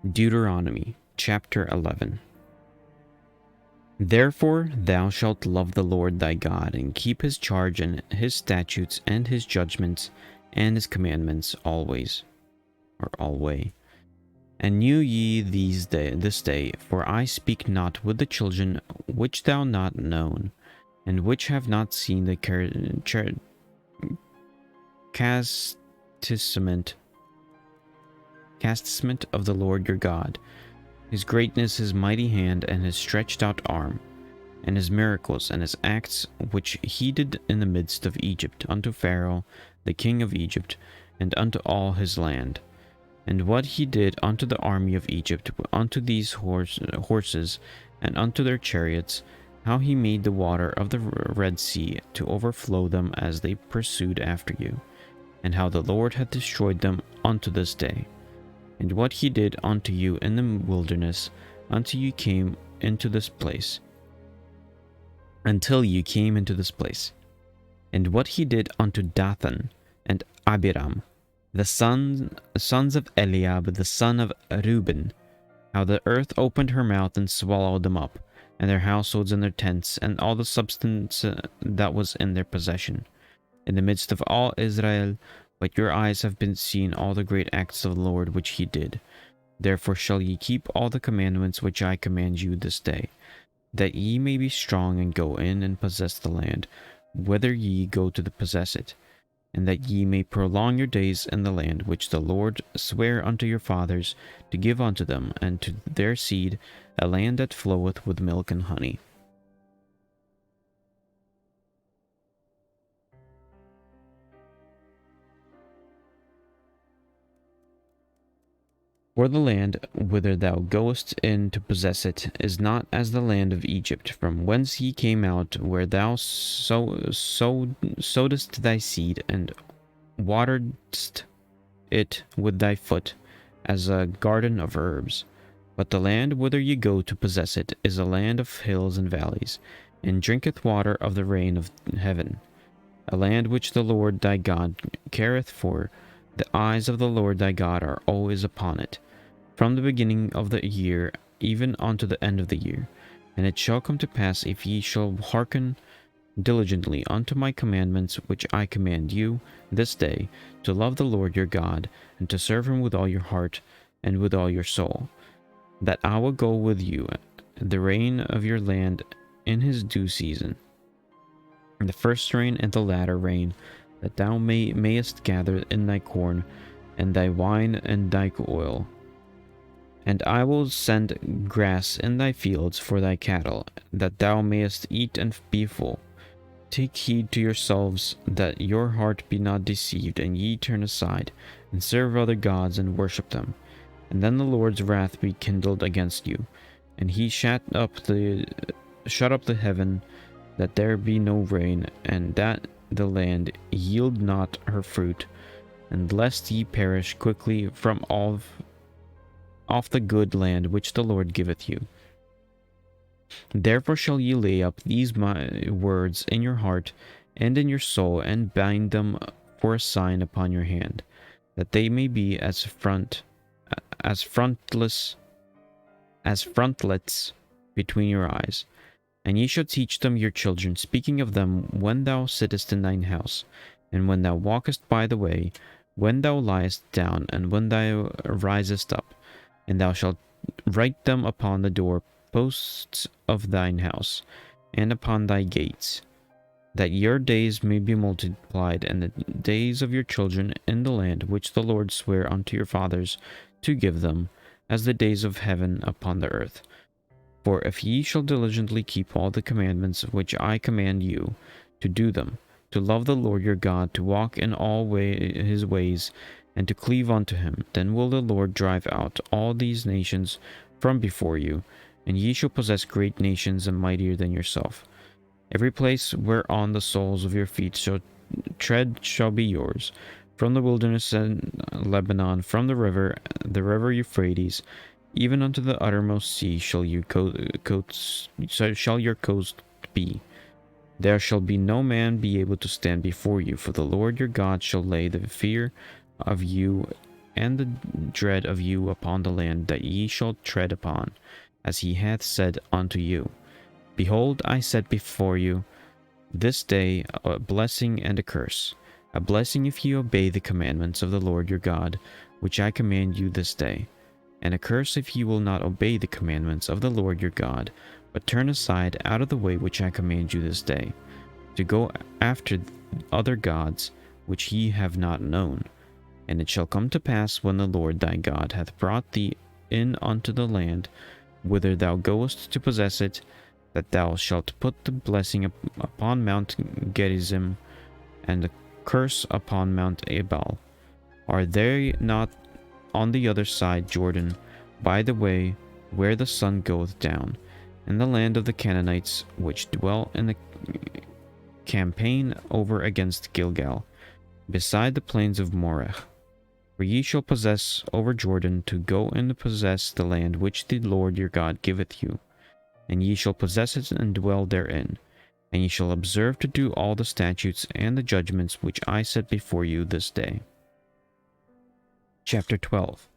Deuteronomy Chapter 11. Therefore thou shalt love the Lord thy God, and keep his charge and his statutes and his judgments and his commandments always, or alway. And knew ye this day, for I speak not with the children which thou not known, and which have not seen the chastisement of the Lord your God, his greatness, his mighty hand, and his stretched out arm, and his miracles, and his acts which he did in the midst of Egypt, unto Pharaoh the king of Egypt, and unto all his land. And what he did unto the army of Egypt, unto these horses, and unto their chariots, how he made the water of the Red Sea to overflow them as they pursued after you, and how the Lord hath destroyed them unto this day. And what he did unto you in the wilderness, until you came into this place. And what he did unto Dathan and Abiram, the sons of Eliab, the son of Reuben, how the earth opened her mouth and swallowed them up, and their households and their tents, and all the substance that was in their possession, in the midst of all Israel. But your eyes have been seen all the great acts of the Lord which he did. Therefore shall ye keep all the commandments which I command you this day, that ye may be strong and go in and possess the land, whither ye go to possess it, and that ye may prolong your days in the land which the Lord sware unto your fathers to give unto them and to their seed, a land that floweth with milk and honey. For the land whither thou goest in to possess it is not as the land of Egypt, from whence ye came out, where thou sowedst thy seed, and wateredst it with thy foot, as a garden of herbs. But the land whither ye go to possess it is a land of hills and valleys, and drinketh water of the rain of heaven, a land which the Lord thy God careth for. The eyes of the Lord thy God are always upon it, from the beginning of the year even unto the end of the year. And it shall come to pass, if ye shall hearken diligently unto my commandments which I command you this day, to love the Lord your God, and to serve him with all your heart and with all your soul, that I will go with you the rain of your land in his due season, the first rain and the latter rain, that thou mayest gather in thy corn, and thy wine, and thy oil. And I will send grass in thy fields for thy cattle, that thou mayest eat and be full. Take heed to yourselves, that your heart be not deceived, and ye turn aside, and serve other gods, and worship them. And then the Lord's wrath be kindled against you, and he shut up the heaven, that there be no rain, and that the land yield not her fruit, and lest ye perish quickly from off the good land which the Lord giveth you. Therefore shall ye lay up these my words in your heart and in your soul, and bind them for a sign upon your hand, that they may be as frontlets between your eyes. And ye shall teach them your children, speaking of them when thou sittest in thine house, and when thou walkest by the way, when thou liest down, and when thou risest up. And thou shalt write them upon the door posts of thine house, and upon thy gates, that your days may be multiplied, and the days of your children in the land which the Lord sware unto your fathers to give them, as the days of heaven upon the earth. For if ye shall diligently keep all the commandments which I command you, to do them, to love the Lord your God, to walk in all his ways, and to cleave unto him, then will the Lord drive out all these nations from before you, and ye shall possess great nations and mightier than yourself. Every place whereon the soles of your feet shall tread shall be yours, from the wilderness and Lebanon, from the river Euphrates, even unto the uttermost sea shall your coast be. There shall be no man be able to stand before you, for the Lord your God shall lay the fear of you and the dread of you upon the land that ye shall tread upon, as he hath said unto you. Behold, I set before you this day a blessing and a curse. A blessing if ye obey the commandments of the Lord your God, which I command you this day, and a curse if ye will not obey the commandments of the Lord your God, but turn aside out of the way which I command you this day, to go after other gods which ye have not known. And it shall come to pass, when the Lord thy God hath brought thee in unto the land whither thou goest to possess it, that thou shalt put the blessing upon Mount Gerizim, and the curse upon Mount Ebal. Are they not on the other side Jordan, by the way where the sun goeth down, in the land of the Canaanites, which dwell in the campaign over against Gilgal, beside the plains of Moreh? For ye shall possess over Jordan, to go and possess the land which the Lord your God giveth you, and ye shall possess it and dwell therein. And ye shall observe to do all the statutes and the judgments which I set before you this day. Chapter 12.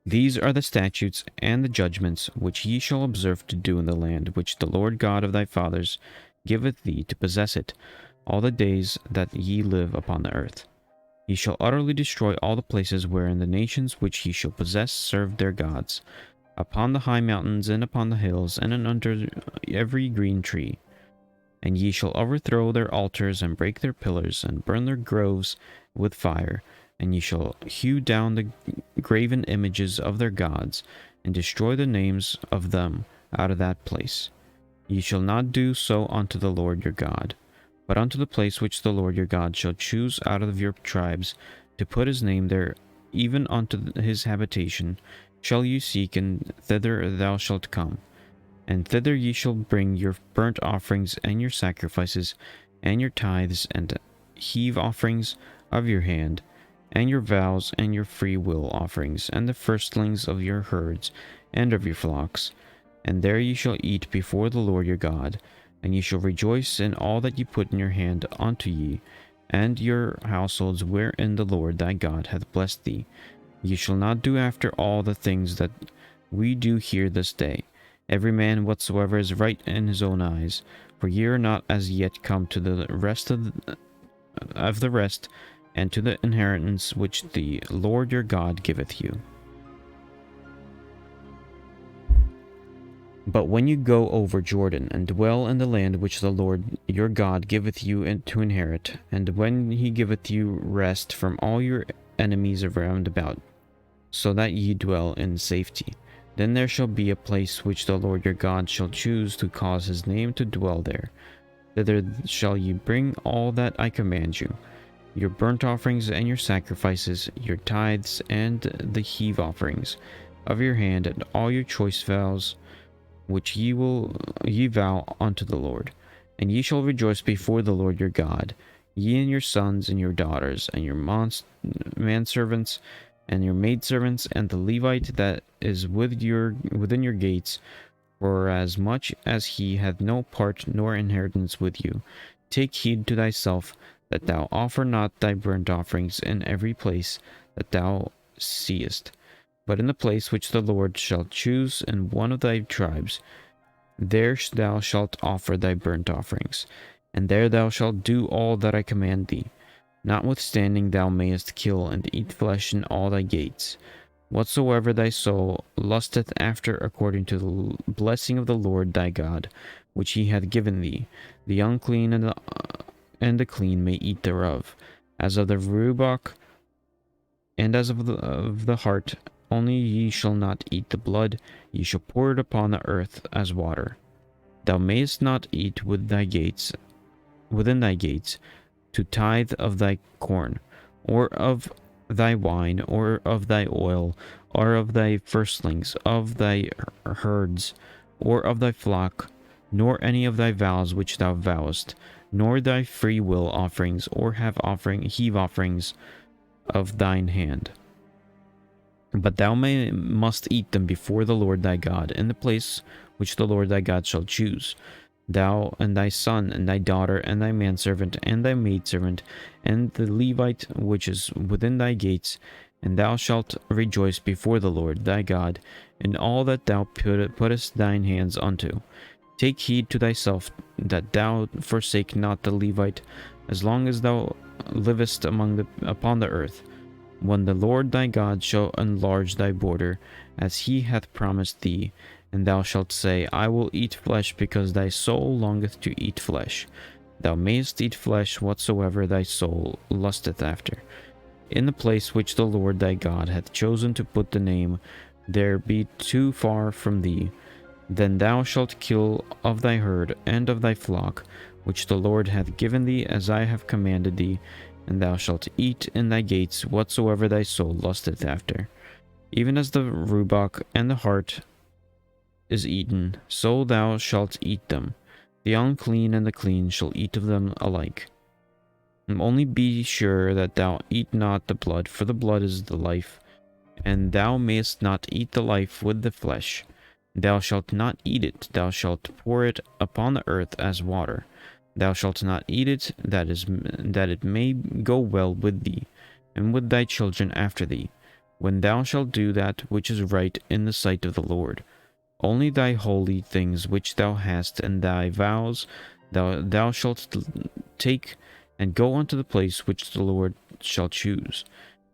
These are the statutes and the judgments which ye shall observe to do in the land which the Lord God of thy fathers giveth thee to possess it, all the days that ye live upon the earth. Ye shall utterly destroy all the places wherein the nations which ye shall possess serve their gods, upon the high mountains, and upon the hills, and under every green tree. And ye shall overthrow their altars, and break their pillars, and burn their groves with fire. And ye shall hew down the graven images of their gods, and destroy the names of them out of that place. Ye shall not do so unto the Lord your God, but unto the place which the Lord your God shall choose out of your tribes, to put his name there, even unto his habitation, shall you seek, and thither thou shalt come. And thither ye shall bring your burnt offerings, and your sacrifices, and your tithes, and heave offerings of your hand, and your vows, and your free will offerings, and the firstlings of your herds, and of your flocks. And there ye shall eat before the Lord your God, and ye shall rejoice in all that ye put in your hand unto ye, and your households wherein the Lord thy God hath blessed thee. Ye shall not do after all the things that we do here this day, every man whatsoever is right in his own eyes, for ye are not as yet come to the rest of the rest, and to the inheritance which the Lord your God giveth you. But when you go over Jordan, and dwell in the land which the Lord your God giveth you to inherit, and when he giveth you rest from all your enemies around about, so that ye dwell in safety, then there shall be a place which the Lord your God shall choose to cause his name to dwell there. Thither shall ye bring all that I command you, your burnt offerings and your sacrifices, your tithes and the heave offerings of your hand, and all your choice vows which ye vow unto the Lord. And ye shall rejoice before the Lord your God, ye and your sons and your daughters, and your manservants, and your maidservants, and the Levite that is within your gates, for as much as he hath no part nor inheritance with you. Take heed to thyself, that thou offer not thy burnt offerings in every place that thou seest, but in the place which the Lord shall choose in one of thy tribes, there thou shalt offer thy burnt offerings, and there thou shalt do all that I command thee. Notwithstanding thou mayest kill and eat flesh in all thy gates. Whatsoever thy soul lusteth after according to the blessing of the Lord thy God, which he hath given thee, the unclean and the clean may eat thereof, as of the rubach and as of the heart. Only ye shall not eat the blood, ye shall pour it upon the earth as water. Thou mayest not eat within thy gates, to tithe of thy corn, or of thy wine, or of thy oil, or of thy firstlings, of thy herds, or of thy flock, nor any of thy vows which thou vowest, nor thy free will offerings, or heave offerings of thine hand. But thou must eat them before the Lord thy God, in the place which the Lord thy God shall choose. Thou and thy son, and thy daughter, and thy manservant, and thy maidservant, and the Levite which is within thy gates, and thou shalt rejoice before the Lord thy God in all that thou puttest thine hands unto. Take heed to thyself that thou forsake not the Levite, as long as thou livest upon the earth, when the Lord thy God shall enlarge thy border, as he hath promised thee. And thou shalt say, I will eat flesh, because thy soul longeth to eat flesh. Thou mayest eat flesh whatsoever thy soul lusteth after. In the place which the Lord thy God hath chosen to put the name, there be too far from thee. Then thou shalt kill of thy herd and of thy flock, which the Lord hath given thee, as I have commanded thee, and thou shalt eat in thy gates whatsoever thy soul lusteth after. Even as the roebuck and the hart is eaten, so thou shalt eat them. The unclean and the clean shall eat of them alike. And only be sure that thou eat not the blood, for the blood is the life, and thou mayest not eat the life with the flesh. Thou shalt not eat it, thou shalt pour it upon the earth as water. Thou shalt not eat it, that it may go well with thee, and with thy children after thee, when thou shalt do that which is right in the sight of the Lord. Only thy holy things which thou hast, and thy vows, thou shalt take, and go unto the place which the Lord shall choose.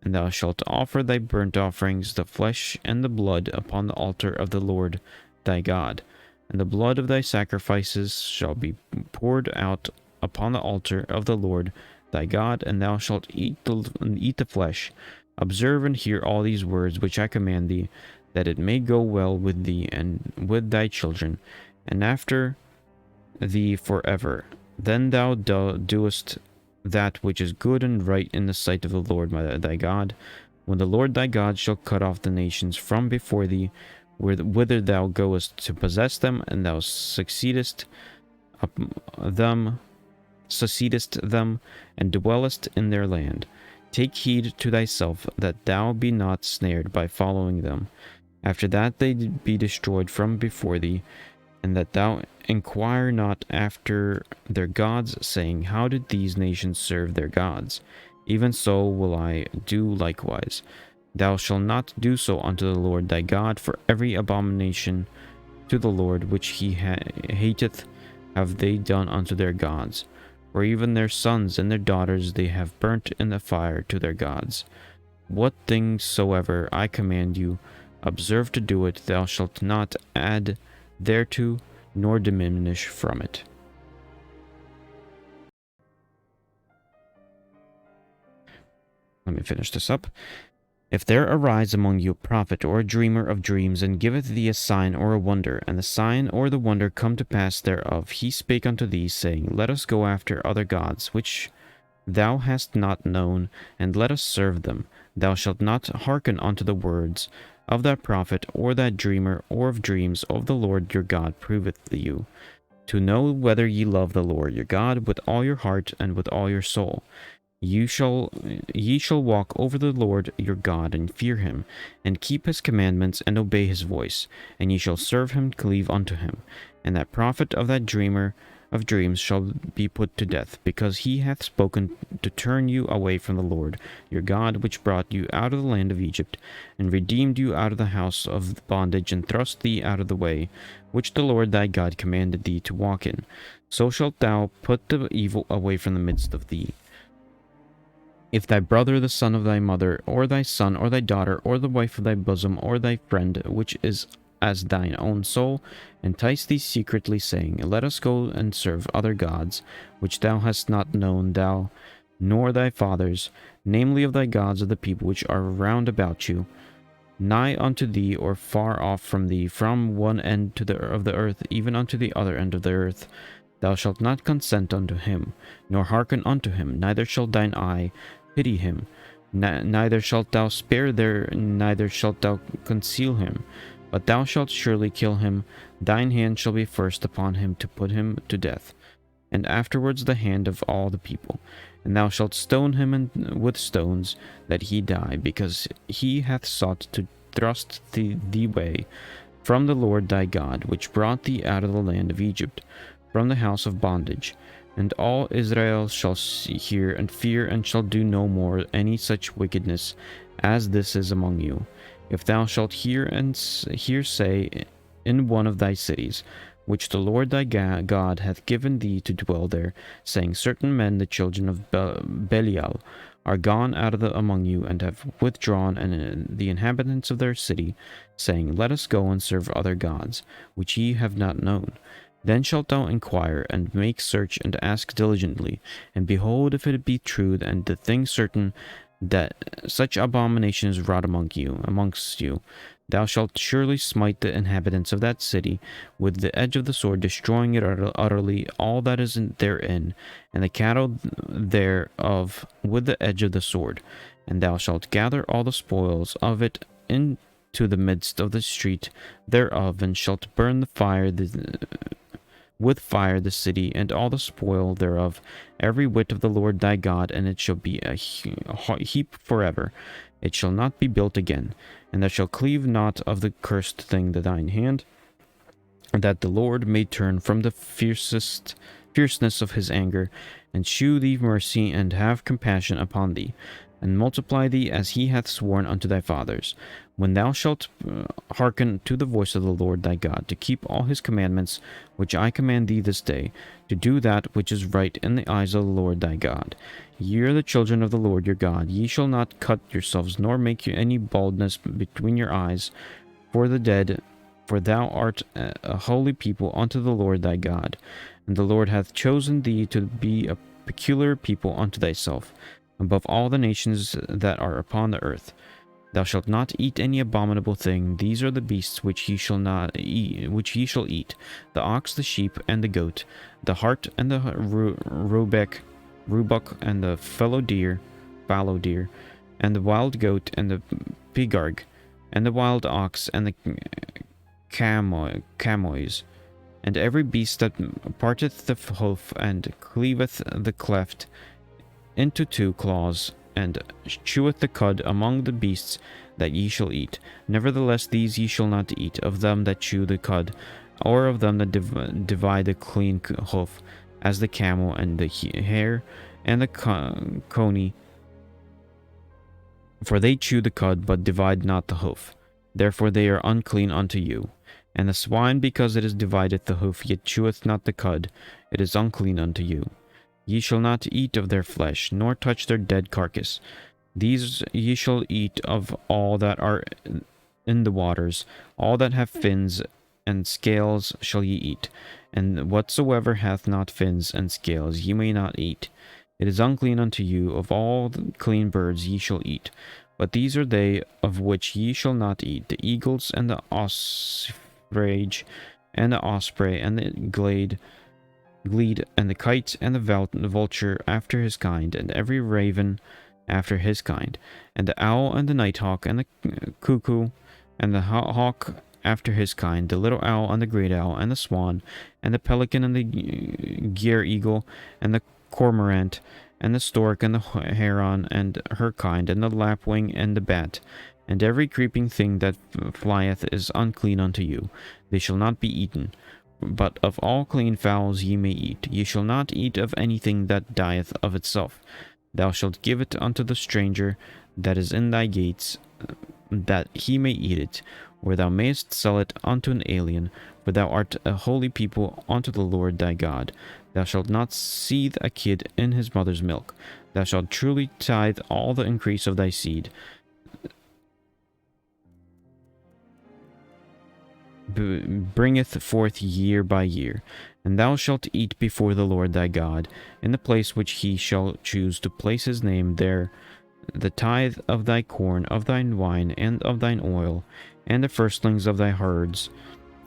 And thou shalt offer thy burnt offerings, the flesh and the blood, upon the altar of the Lord thy God. And the blood of thy sacrifices shall be poured out upon the altar of the Lord thy God, and thou shalt eat the flesh. Observe and hear all these words which I command thee, that it may go well with thee and with thy children, and after thee forever. Then thou doest that which is good and right in the sight of the Lord thy God, when the Lord thy God shall cut off the nations from before thee, whither thou goest to possess them, and thou succeedest them, and dwellest in their land. Take heed to thyself that thou be not snared by following them, after that they be destroyed from before thee, and that thou inquire not after their gods, saying, How did these nations serve their gods? Even so will I do likewise. Thou shalt not do so unto the Lord thy God, for every abomination to the Lord which he hateth have they done unto their gods. For even their sons and their daughters they have burnt in the fire to their gods. What things soever I command you, observe to do it. Thou shalt not add thereto, nor diminish from it. Let me finish this up. If there arise among you a prophet or a dreamer of dreams, and giveth thee a sign or a wonder, and the sign or the wonder come to pass thereof, he spake unto thee, saying, Let us go after other gods, which thou hast not known, and let us serve them. Thou shalt not hearken unto the words of that prophet, or that dreamer, or of dreams of the Lord your God proveth you, to know whether ye love the Lord your God with all your heart and with all your soul. Ye shall walk over the Lord your God, and fear him, and keep his commandments, and obey his voice, and ye shall serve him, cleave unto him. And that prophet of that dreamer of dreams shall be put to death, because he hath spoken to turn you away from the Lord your God, which brought you out of the land of Egypt, and redeemed you out of the house of bondage, and thrust thee out of the way which the Lord thy God commanded thee to walk in. So shalt thou put the evil away from the midst of thee. If thy brother, the son of thy mother, or thy son, or thy daughter, or the wife of thy bosom, or thy friend, which is as thine own soul, entice thee secretly, saying, Let us go and serve other gods, which thou hast not known, thou nor thy fathers, namely of thy gods of the people which are round about you, nigh unto thee, or far off from thee, from one end of the earth, even unto the other end of the earth. Thou shalt not consent unto him, nor hearken unto him, neither shall thine eye pity him, neither shalt thou spare neither shalt thou conceal him, but thou shalt surely kill him. Thine hand shall be first upon him to put him to death, and afterwards the hand of all the people. And thou shalt stone him with stones, that he die, because he hath sought to thrust thee away from the Lord thy God, which brought thee out of the land of Egypt, from the house of bondage. And all Israel shall hear and fear, and shall do no more any such wickedness as this is among you. If thou shalt hear say in one of thy cities, which the Lord thy God hath given thee to dwell there, saying, Certain men, the children of Belial, are gone out of among you, and have withdrawn, and the inhabitants of their city, saying, Let us go and serve other gods, which ye have not known. Then shalt thou inquire, and make search, and ask diligently, and behold, if it be true, and the thing certain, that such abomination is wrought amongst you, thou shalt surely smite the inhabitants of that city with the edge of the sword, destroying it utterly, all that is therein, and the cattle thereof with the edge of the sword. And thou shalt gather all the spoils of it into the midst of the street thereof, and shalt burn with fire the city and all the spoil thereof, every whit of the Lord thy God, and it shall be a heap forever. It shall not be built again, and thou shalt cleave not of the cursed thing thine hand, that the Lord may turn from the fierceness of his anger, and shew thee mercy, and have compassion upon thee, and multiply thee as he hath sworn unto thy fathers. When thou shalt hearken to the voice of the Lord thy God, to keep all his commandments, which I command thee this day, to do that which is right in the eyes of the Lord thy God. Ye are the children of the Lord your God. Ye shall not cut yourselves, nor make any baldness between your eyes for the dead, for thou art a holy people unto the Lord thy God. And the Lord hath chosen thee to be a peculiar people unto thyself, above all the nations that are upon the earth. Thou shalt not eat any abominable thing. These are the beasts which ye shall not eat, which ye shall eat: the ox, the sheep, and the goat, the hart, and the roebuck, and the fallow deer, and the wild goat, and the pigarg, and the wild ox, and the camois, and every beast that parteth the hoof, and cleaveth the cleft into two claws, and cheweth the cud among the beasts that ye shall eat. Nevertheless these ye shall not eat: of them that chew the cud, or of them that divide the clean hoof, as the camel, and the hare, and the coney. For they chew the cud, but divide not the hoof. Therefore they are unclean unto you. And the swine, because it is divided the hoof, yet cheweth not the cud, it is unclean unto you. Ye shall not eat of their flesh, nor touch their dead carcass. These ye shall eat of all that are in the waters, all that have fins and scales shall ye eat, and whatsoever hath not fins and scales ye may not eat. It is unclean unto you. Of all the clean birds ye shall eat. But these are they of which ye shall not eat: the eagles, and the osprey, and the osprey, and the glede, and the kite, and the vulture after his kind, and every raven after his kind, and the owl, and the nighthawk, and the cuckoo, and the hawk after his kind, the little owl, and the great owl, and the swan, and the pelican, and the gyre eagle, and the cormorant, and the stork, and the heron, and her kind, and the lapwing, and the bat, and every creeping thing that flieth is unclean unto you. They shall not be eaten. But of all clean fowls ye may eat. Ye shall not eat of anything that dieth of itself. Thou shalt give it unto the stranger that is in thy gates, that he may eat it, or thou mayest sell it unto an alien, for thou art a holy people unto the Lord thy God. Thou shalt not seethe a kid in his mother's milk. Thou shalt truly tithe all the increase of thy seed. Bringeth forth year by year, and thou shalt eat before the Lord thy God, in the place which he shall choose to place his name there, the tithe of thy corn, of thine wine, and of thine oil, and the firstlings of thy herds,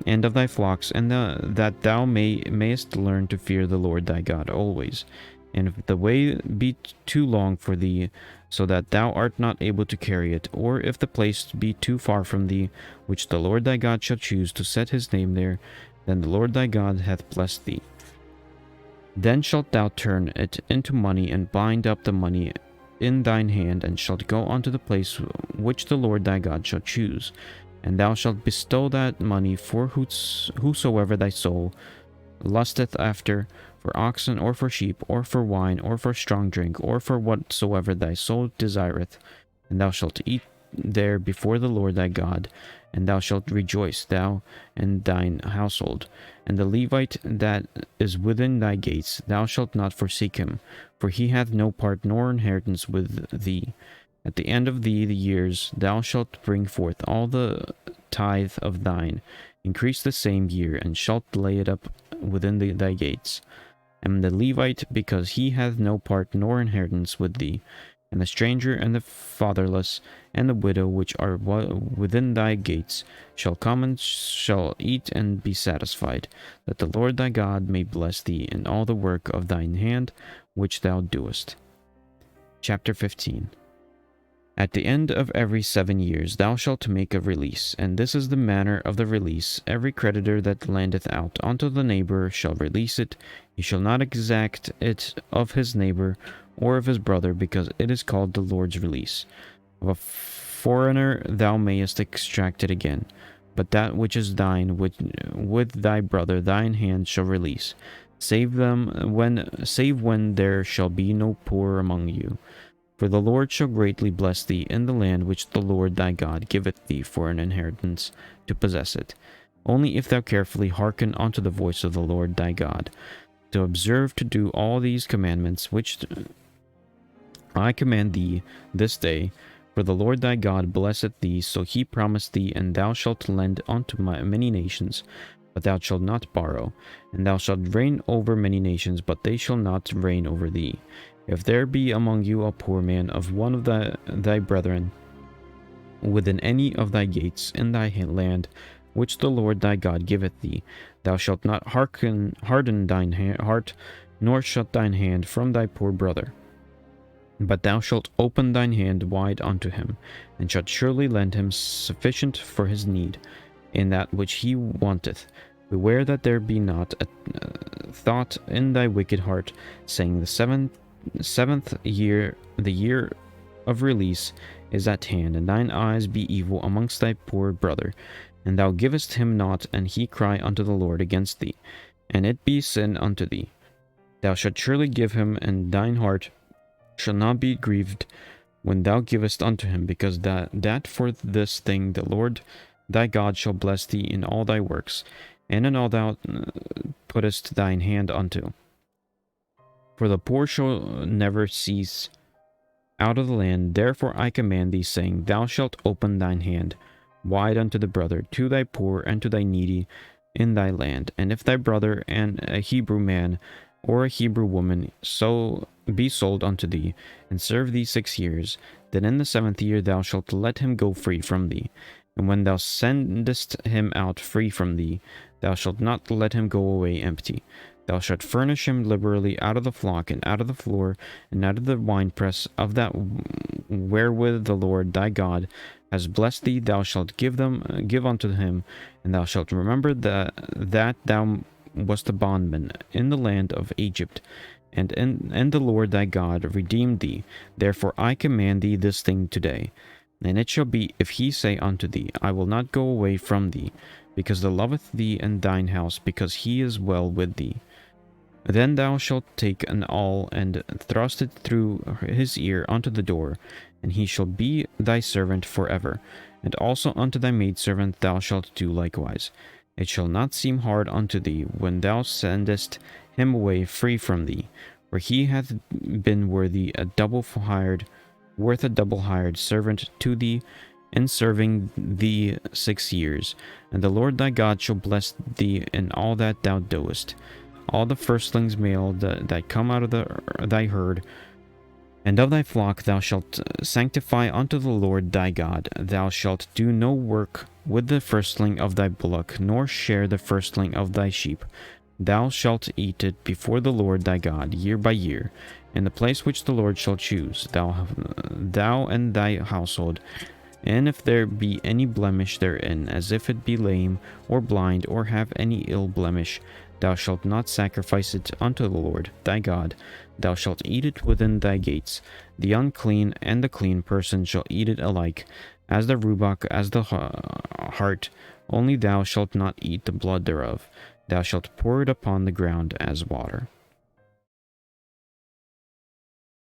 and of thy flocks, and that thou mayest learn to fear the Lord thy God always. And if the way be too long for thee, so that thou art not able to carry it, or if the place be too far from thee, which the Lord thy God shall choose to set his name there, then the Lord thy God hath blessed thee. Then shalt thou turn it into money, and bind up the money in thine hand, and shalt go unto the place which the Lord thy God shall choose. And thou shalt bestow that money for whosoever thy soul lusteth after, for oxen, or for sheep, or for wine, or for strong drink, or for whatsoever thy soul desireth, and thou shalt eat there before the Lord thy God, and thou shalt rejoice, thou and thine household. And the Levite that is within thy gates, thou shalt not forsake him, for he hath no part nor inheritance with thee. At the end of the years thou shalt bring forth all the tithe of thine, increase the same year, and shalt lay it up within thy gates. And the Levite, because he hath no part nor inheritance with thee, and the stranger, and the fatherless, and the widow, which are within thy gates, shall come and shall eat and be satisfied, that the Lord thy God may bless thee in all the work of thine hand which thou doest. Chapter 15. At the end of every 7 years thou shalt make a release, and this is the manner of the release. Every creditor that lendeth out unto the neighbor shall release it. He shall not exact it of his neighbor or of his brother, because it is called the Lord's release. Of a foreigner thou mayest extract it again, but that which is thine with thy brother thine hand shall release, save when there shall be no poor among you. For the Lord shall greatly bless thee in the land which the Lord thy God giveth thee for an inheritance to possess it, only if thou carefully hearken unto the voice of the Lord thy God, to observe to do all these commandments which I command thee this day. For the Lord thy God blesseth thee, so he promised thee, and thou shalt lend unto many nations, but thou shalt not borrow. And thou shalt reign over many nations, but they shall not reign over thee. If there be among you a poor man of one of thy brethren within any of thy gates in thy land, which the Lord thy God giveth thee, thou shalt not harden thine heart, nor shut thine hand from thy poor brother. But thou shalt open thine hand wide unto him, and shalt surely lend him sufficient for his need, in that which he wanteth. Beware that there be not a thought in thy wicked heart, saying, the seventh year, the year of release, is at hand, and thine eyes be evil amongst thy poor brother, and thou givest him not, and he cry unto the Lord against thee, and it be sin unto thee. Thou shalt surely give him, and thine heart shall not be grieved when thou givest unto him, because that for this thing the Lord thy God shall bless thee in all thy works, and in all thou puttest thine hand unto. For the poor shall never cease out of the land. Therefore I command thee, saying, thou shalt open thine hand wide unto the brother, to thy poor, and to thy needy in thy land. And if thy brother, and a Hebrew man or a Hebrew woman, so be sold unto thee, and serve thee 6 years, then in the 7th year thou shalt let him go free from thee. And when thou sendest him out free from thee, thou shalt not let him go away empty. Thou shalt furnish him liberally out of the flock, and out of the floor, and out of the winepress of that wherewith the Lord thy God has blessed thee. Thou shalt give unto him, and thou shalt remember that thou wast a bondman in the land of Egypt, and the Lord thy God redeemed thee. Therefore I command thee this thing today. And it shall be, if he say unto thee, I will not go away from thee, because he loveth thee and thine house, because he is well with thee, then thou shalt take an awl, and thrust it through his ear unto the door, and he shall be thy servant forever. And also unto thy maidservant thou shalt do likewise. It shall not seem hard unto thee when thou sendest him away free from thee, for he hath been worth a double hired servant to thee, in serving thee 6 years. And the Lord thy God shall bless thee in all that thou doest. All the firstlings male that come out of thy herd and of thy flock thou shalt sanctify unto the Lord thy God. Thou shalt do no work with the firstling of thy bullock, nor share the firstling of thy sheep. Thou shalt eat it before the Lord thy God year by year, in the place which the Lord shall choose, thou and thy household. And if there be any blemish therein, as if it be lame, or blind, or have any ill blemish, thou shalt not sacrifice it unto the Lord thy God. Thou shalt eat it within thy gates. The unclean and the clean person shall eat it alike, as the roebuck, as the hart. Only thou shalt not eat the blood thereof. thou shalt pour it upon the ground as water.